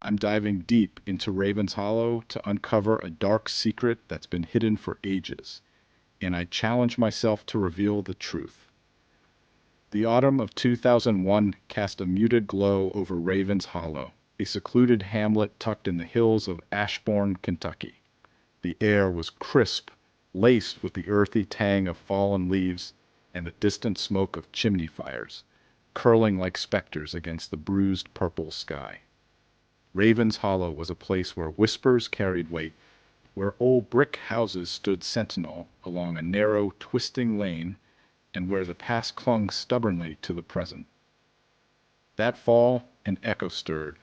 I'm diving deep into Raven's Hollow to uncover a dark secret that's been hidden for ages, and I challenge myself to reveal the truth. The autumn of 2001 cast a muted glow over Raven's Hollow, a secluded hamlet tucked in the hills of Ashbourne, Kentucky. The air was crisp, laced with the earthy tang of fallen leaves and the distant smoke of chimney fires, curling like specters against the bruised purple sky. Raven's Hollow was a place where whispers carried weight, where old brick houses stood sentinel along a narrow, twisting lane, and where the past clung stubbornly to the present. That fall, an echo stirred,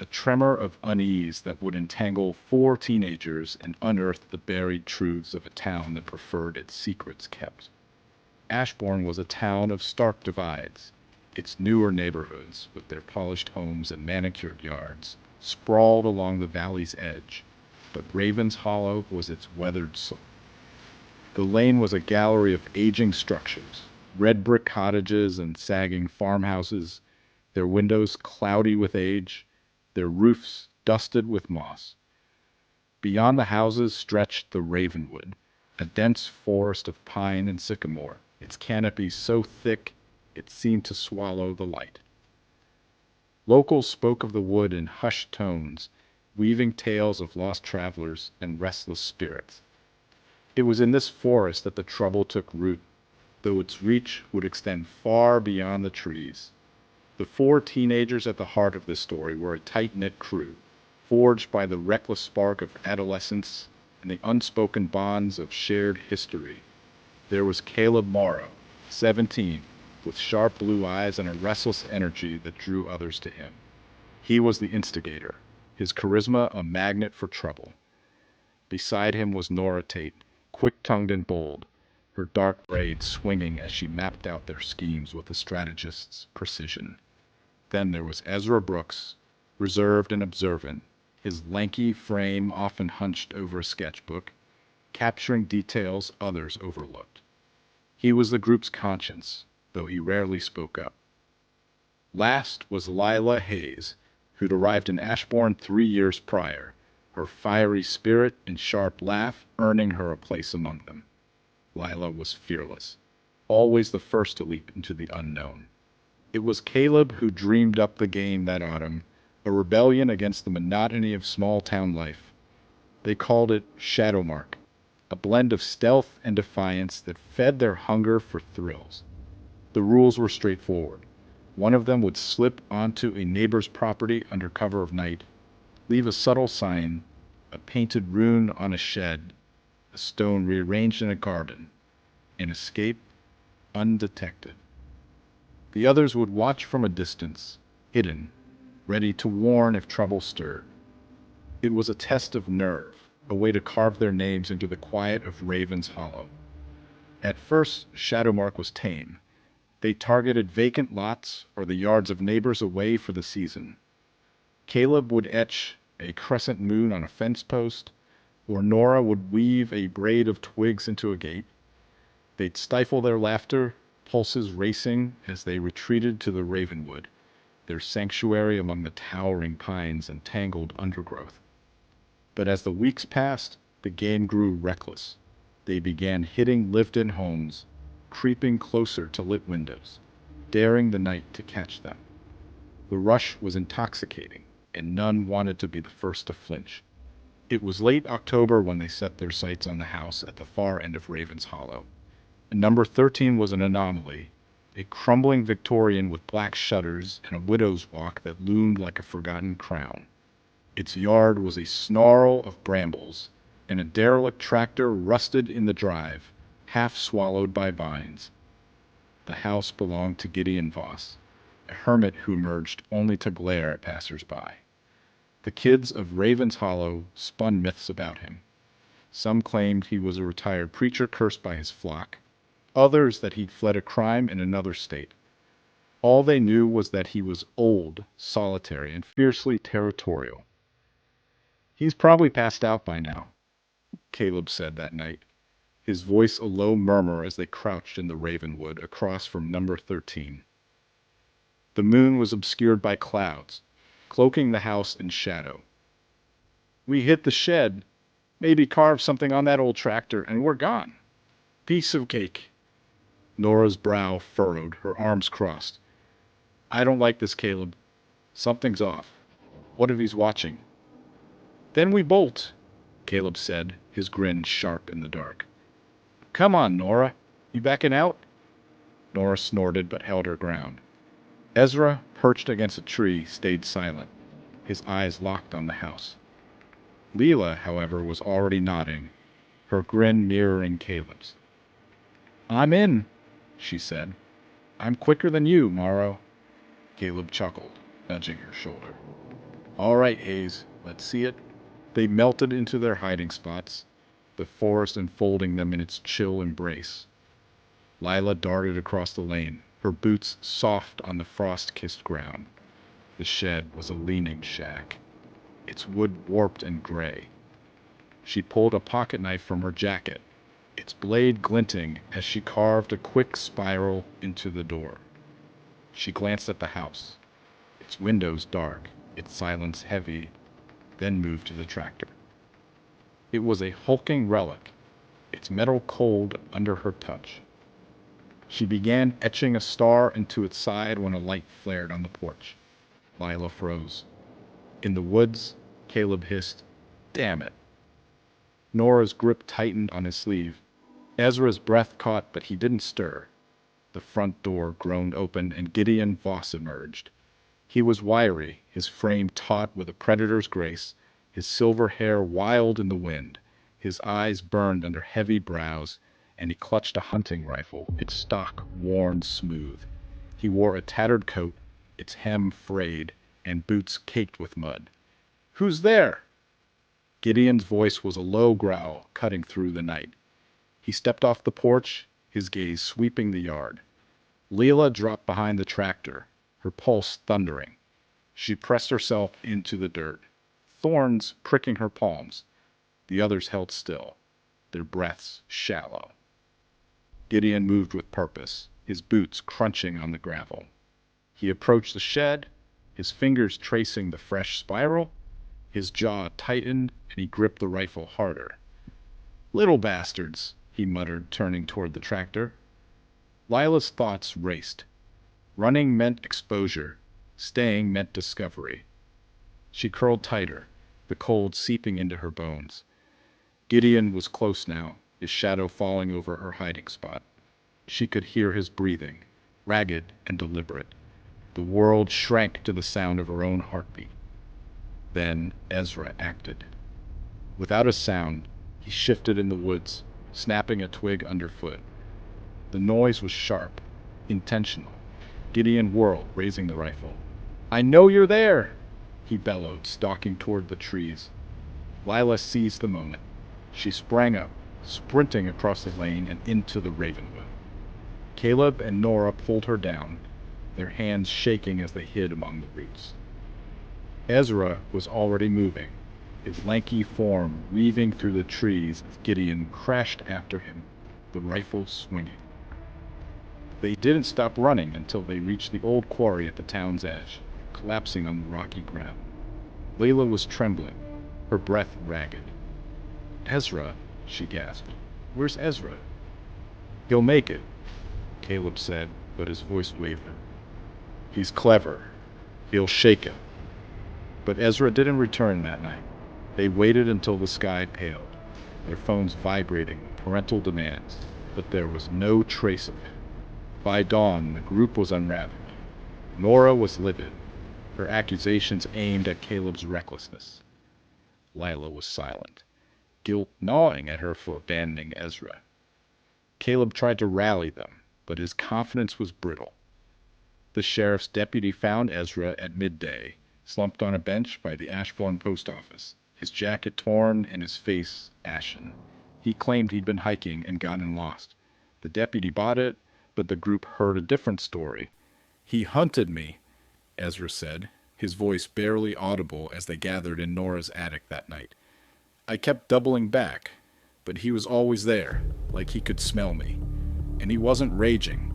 a tremor of unease that would entangle 4 teenagers and unearth the buried truths of a town that preferred its secrets kept. Ashbourne was a town of stark divides. Its newer neighborhoods, with their polished homes and manicured yards, sprawled along the valley's edge, but Raven's Hollow was its weathered soul. The lane was a gallery of aging structures, red brick cottages and sagging farmhouses, their windows cloudy with age, their roofs dusted with moss. Beyond the houses stretched the Ravenwood, a dense forest of pine and sycamore, its canopy so thick it seemed to swallow the light. Locals spoke of the wood in hushed tones, weaving tales of lost travelers and restless spirits. It was in this forest that the trouble took root, though its reach would extend far beyond the trees. The 4 teenagers at the heart of this story were a tight-knit crew, forged by the reckless spark of adolescence and the unspoken bonds of shared history. There was Caleb Morrow, 17, with sharp blue eyes and a restless energy that drew others to him. He was the instigator, his charisma a magnet for trouble. Beside him was Nora Tate, quick-tongued and bold, her dark braids swinging as she mapped out their schemes with a strategist's precision. Then there was Ezra Brooks, reserved and observant, his lanky frame often hunched over a sketchbook, capturing details others overlooked. He was the group's conscience, though he rarely spoke up. Last was Lila Hayes, who'd arrived in Ashbourne 3 years prior, her fiery spirit and sharp laugh earning her a place among them. Lila was fearless, always the first to leap into the unknown. It was Caleb who dreamed up the game that autumn, a rebellion against the monotony of small-town life. They called it Shadowmark, a blend of stealth and defiance that fed their hunger for thrills. The rules were straightforward. One of them would slip onto a neighbor's property under cover of night, leave a subtle sign, a painted rune on a shed, a stone rearranged in a garden, and escape undetected. The others would watch from a distance, hidden, ready to warn if trouble stirred. It was a test of nerve, a way to carve their names into the quiet of Raven's Hollow. At first, Shadowmark was tame. They targeted vacant lots or the yards of neighbors away for the season. Caleb would etch a crescent moon on a fence post, or Nora would weave a braid of twigs into a gate. They'd stifle their laughter, pulses racing as they retreated to the Ravenwood, their sanctuary among the towering pines and tangled undergrowth. But as the weeks passed, the game grew reckless. They began hitting lived-in homes, creeping closer to lit windows, daring the night to catch them. The rush was intoxicating, and none wanted to be the first to flinch. It was late October when they set their sights on the house at the far end of Raven's Hollow. Number 13 was an anomaly, a crumbling Victorian with black shutters and a widow's walk that loomed like a forgotten crown. Its yard was a snarl of brambles, and a derelict tractor rusted in the drive, half swallowed by vines. The house belonged to Gideon Voss, a hermit who emerged only to glare at passers-by. The kids of Raven's Hollow spun myths about him. Some claimed he was a retired preacher cursed by his flock, others that he'd fled a crime in another state. All they knew was that he was old, solitary, and fiercely territorial. "He's probably passed out by now," Caleb said that night, his voice a low murmur as they crouched in the Ravenwood across from number 13. The moon was obscured by clouds, cloaking the house in shadow. We hit the shed, maybe carved something on that old tractor, and we're gone. Piece of cake. Nora's brow furrowed, her arms crossed. I don't like this, Caleb. Something's off. What if he's watching? Then we bolt, Caleb said, his grin sharp in the dark. Come on, Nora. You backing out? Nora snorted but held her ground. Ezra, perched against a tree, stayed silent, his eyes locked on the house. Lila, however, was already nodding, her grin mirroring Caleb's. I'm in, she said. I'm quicker than you, Morrow. Caleb chuckled, nudging her shoulder. All right, Hayes, let's see it. They melted into their hiding spots, the forest enfolding them in its chill embrace. Lila darted across the lane, her boots soft on the frost-kissed ground. The shed was a leaning shack, its wood warped and gray. She pulled a pocket knife from her jacket, its blade glinting as she carved a quick spiral into the door. She glanced at the house, its windows dark, its silence heavy, then moved to the tractor. It was a hulking relic, its metal cold under her touch. She began etching a star into its side when a light flared on the porch. Lila froze. In the woods, Caleb hissed, "Damn it." Nora's grip tightened on his sleeve. Ezra's breath caught, but he didn't stir. The front door groaned open and Gideon Voss emerged. He was wiry, his frame taut with a predator's grace, his silver hair wild in the wind, his eyes burned under heavy brows, and he clutched a hunting rifle, its stock worn smooth. He wore a tattered coat, its hem frayed, and boots caked with mud. "Who's there?" Gideon's voice was a low growl, cutting through the night. He stepped off the porch, his gaze sweeping the yard. Lila dropped behind the tractor, her pulse thundering. She pressed herself into the dirt, thorns pricking her palms. The others held still, their breaths shallow. Gideon moved with purpose, his boots crunching on the gravel. He approached the shed, his fingers tracing the fresh spiral. His jaw tightened, and he gripped the rifle harder. "Little bastards," he muttered, turning toward the tractor. Lila's thoughts raced. Running meant exposure. Staying meant discovery. She curled tighter, the cold seeping into her bones. Gideon was close now, his shadow falling over her hiding spot. She could hear his breathing, ragged and deliberate. The world shrank to the sound of her own heartbeat. Then Ezra acted. Without a sound, he shifted in the woods, snapping a twig underfoot. The noise was sharp, intentional. Gideon whirled, raising the rifle. "I know you're there!" he bellowed, stalking toward the trees. Lila seized the moment. She sprang up, sprinting across the lane and into the Ravenwood. Caleb and Nora pulled her down, their hands shaking as they hid among the roots. Ezra was already moving, his lanky form weaving through the trees as Gideon crashed after him, the rifle swinging. They didn't stop running until they reached the old quarry at the town's edge, collapsing on the rocky ground. Lila was trembling, her breath ragged. "Ezra," she gasped. "Where's Ezra?" "He'll make it," Caleb said, but his voice wavered. "He's clever. He'll shake him." But Ezra didn't return that night. They waited until the sky paled, their phones vibrating with parental demands, but there was no trace of him. By dawn, the group was unraveled. Nora was livid, her accusations aimed at Caleb's recklessness. Lila was silent, guilt gnawing at her for abandoning Ezra. Caleb tried to rally them, but his confidence was brittle. The sheriff's deputy found Ezra at midday, slumped on a bench by the Ashbourne post office, his jacket torn and his face ashen. He claimed he'd been hiking and gotten lost. The deputy bought it, but the group heard a different story. "He hunted me," Ezra said, his voice barely audible as they gathered in Nora's attic that night. "I kept doubling back, but he was always there, like he could smell me. And he wasn't raging.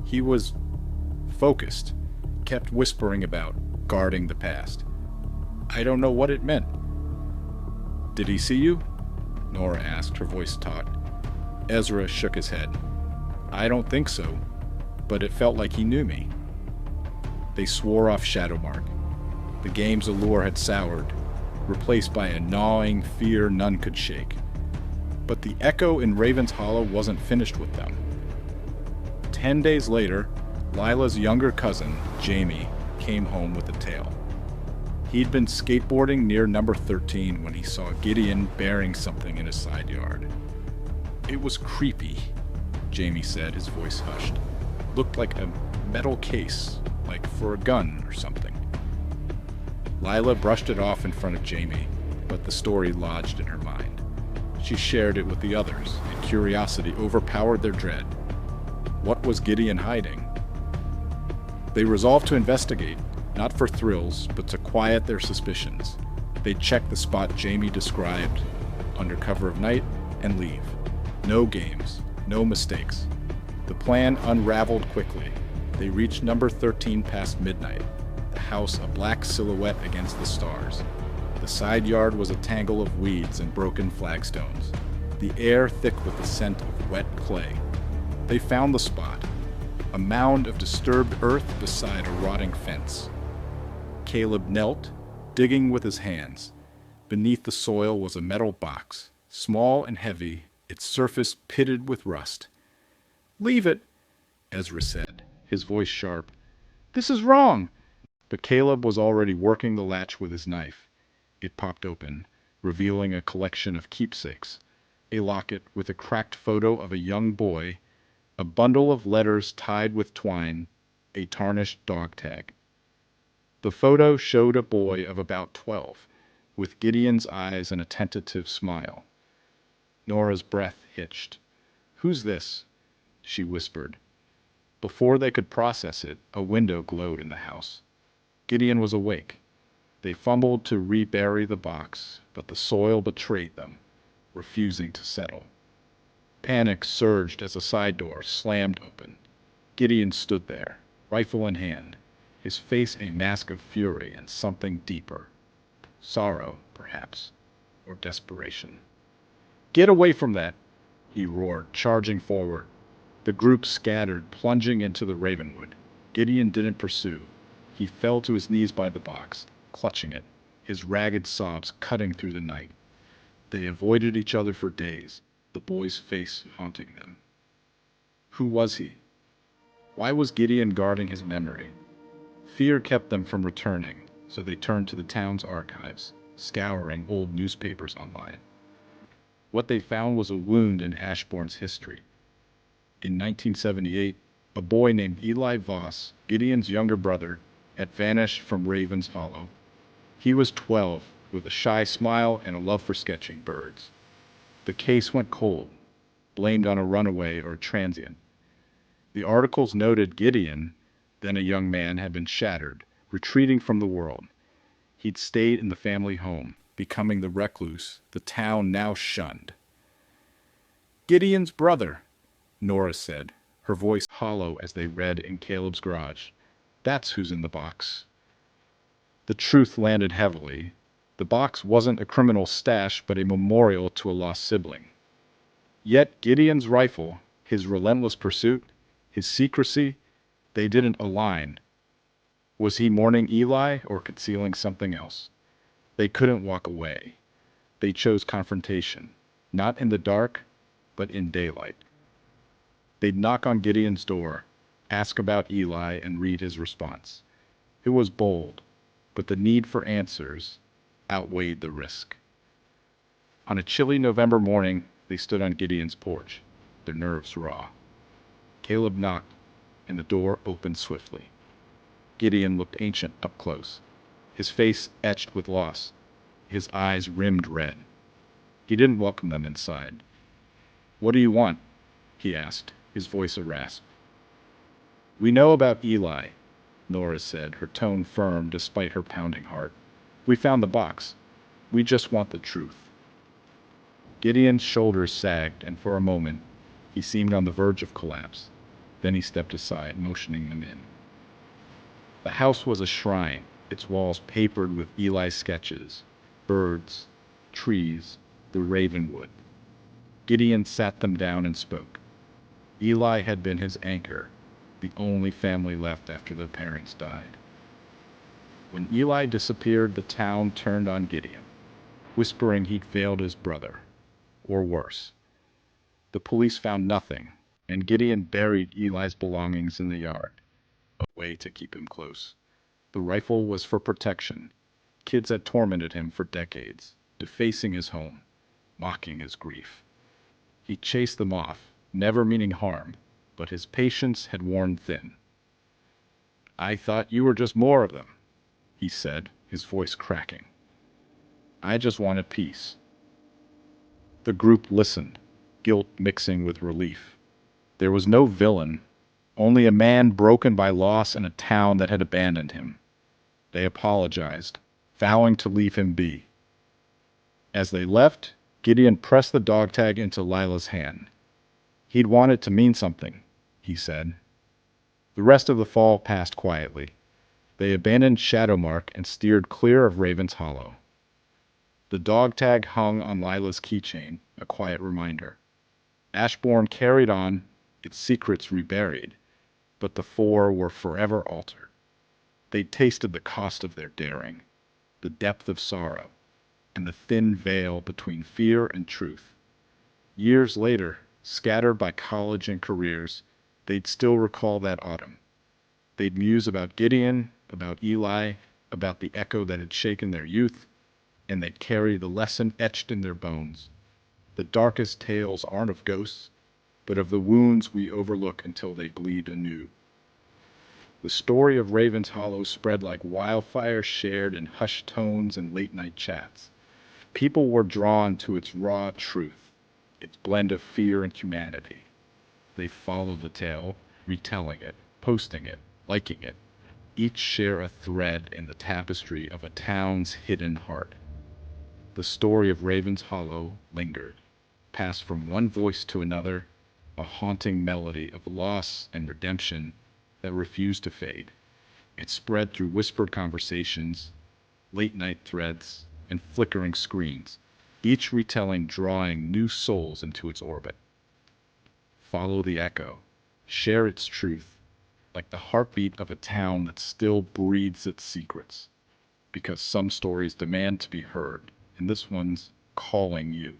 He was focused, kept whispering about guarding the past. I don't know what it meant. Did he see you? Nora asked, her voice taut. Ezra shook his head. I don't think so, but it felt like he knew me. They swore off Shadowmark. The game's allure had soured, replaced by a gnawing fear none could shake. But the echo in Raven's Hollow wasn't finished with them. 10 days later, Lila's younger cousin, Jamie, came home with a tale. He'd been skateboarding near number 13 when he saw Gideon bearing something in his side yard. It was creepy, Jamie said, his voice hushed. Looked like a metal case, like for a gun or something. Lila brushed it off in front of Jamie, but the story lodged in her mind. She shared it with the others, and curiosity overpowered their dread. What was Gideon hiding? They resolved to investigate, not for thrills, but to quiet their suspicions. They'd check the spot Jamie described under cover of night and leave. No games, no mistakes. The plan unraveled quickly. They reached number 13 past midnight, the house a black silhouette against the stars. The side yard was a tangle of weeds and broken flagstones, the air thick with the scent of wet clay. They found the spot, a mound of disturbed earth beside a rotting fence. Caleb knelt, digging with his hands. Beneath the soil was a metal box, small and heavy, its surface pitted with rust. Leave it, Ezra said, his voice sharp. This is wrong. But Caleb was already working the latch with his knife. It popped open, revealing a collection of keepsakes, a locket with a cracked photo of a young boy, a bundle of letters tied with twine, a tarnished dog tag. The photo showed a boy of about 12, with Gideon's eyes and a tentative smile. Nora's breath hitched. Who's this? She whispered. Before they could process it, a window glowed in the house. Gideon was awake. They fumbled to rebury the box, but the soil betrayed them, refusing to settle. Panic surged as a side door slammed open. Gideon stood there, rifle in hand, his face a mask of fury and something deeper. Sorrow, perhaps, or desperation. Get away from that, he roared, charging forward. The group scattered, plunging into the Ravenwood. Gideon didn't pursue. He fell to his knees by the box, clutching it, his ragged sobs cutting through the night. They avoided each other for days, the boy's face haunting them. Who was he? Why was Gideon guarding his memory? Fear kept them from returning, so they turned to the town's archives, scouring old newspapers online. What they found was a wound in Ashbourne's history. In 1978, a boy named Eli Voss, Gideon's younger brother, had vanished from Raven's Hollow. He was 12, with a shy smile and a love for sketching birds. The case went cold, blamed on a runaway or transient. The articles noted Gideon, then a young man, had been shattered, retreating from the world. He'd stayed in the family home, becoming the recluse the town now shunned. Gideon's brother, Nora said, her voice hollow as they read in Caleb's garage. That's who's in the box. The truth landed heavily. The box wasn't a criminal stash, but a memorial to a lost sibling. Yet Gideon's rifle, his relentless pursuit, his secrecy, they didn't align. Was he mourning Eli or concealing something else? They couldn't walk away. They chose confrontation, not in the dark, but in daylight. They'd knock on Gideon's door, ask about Eli, and read his response. It was bold, but the need for answers outweighed the risk. On a chilly November morning, they stood on Gideon's porch, their nerves raw. Caleb knocked, and the door opened swiftly. Gideon looked ancient up close, his face etched with loss, his eyes rimmed red. He didn't welcome them inside. What do you want? He asked, his voice a rasp. We know about Eli, Nora said, her tone firm despite her pounding heart. We found the box. We just want the truth. Gideon's shoulders sagged, and for a moment, he seemed on the verge of collapse. Then he stepped aside, motioning them in. The house was a shrine, its walls papered with Eli's sketches, birds, trees, the Ravenwood. Gideon sat them down and spoke. Eli had been his anchor, the only family left after their parents died. When Eli disappeared, the town turned on Gideon, whispering he'd failed his brother, or worse. The police found nothing, and Gideon buried Eli's belongings in the yard, a way to keep him close. The rifle was for protection. Kids had tormented him for decades, defacing his home, mocking his grief. He chased them off, never meaning harm, but his patience had worn thin. "I thought you were just more of them," he said, his voice cracking. "I just wanted peace." The group listened, guilt mixing with relief. There was no villain, only a man broken by loss in a town that had abandoned him. They apologized, vowing to leave him be. As they left, Gideon pressed the dog tag into Lila's hand. He'd want it to mean something, he said. The rest of the fall passed quietly. They abandoned Shadowmark and steered clear of Raven's Hollow. The dog tag hung on Lila's keychain, a quiet reminder. Ashbourne carried on, its secrets reburied, but the four were forever altered. They'd tasted the cost of their daring, the depth of sorrow, and the thin veil between fear and truth. Years later, scattered by college and careers, they'd still recall that autumn. They'd muse about Gideon, about Eli, about the echo that had shaken their youth, and they'd carry the lesson etched in their bones. The darkest tales aren't of ghosts, but of the wounds we overlook until they bleed anew. The story of Raven's Hollow spread like wildfire, shared in hushed tones and late-night chats. People were drawn to its raw truth, its blend of fear and humanity. They followed the tale, retelling it, posting it, liking it. Each share a thread in the tapestry of a town's hidden heart. The story of Raven's Hollow lingered, passed from one voice to another, a haunting melody of loss and redemption that refused to fade. It spread through whispered conversations, late-night threads, and flickering screens, each retelling drawing new souls into its orbit. Follow the echo, share its truth, like the heartbeat of a town that still breathes its secrets. Because some stories demand to be heard, and this one's calling you.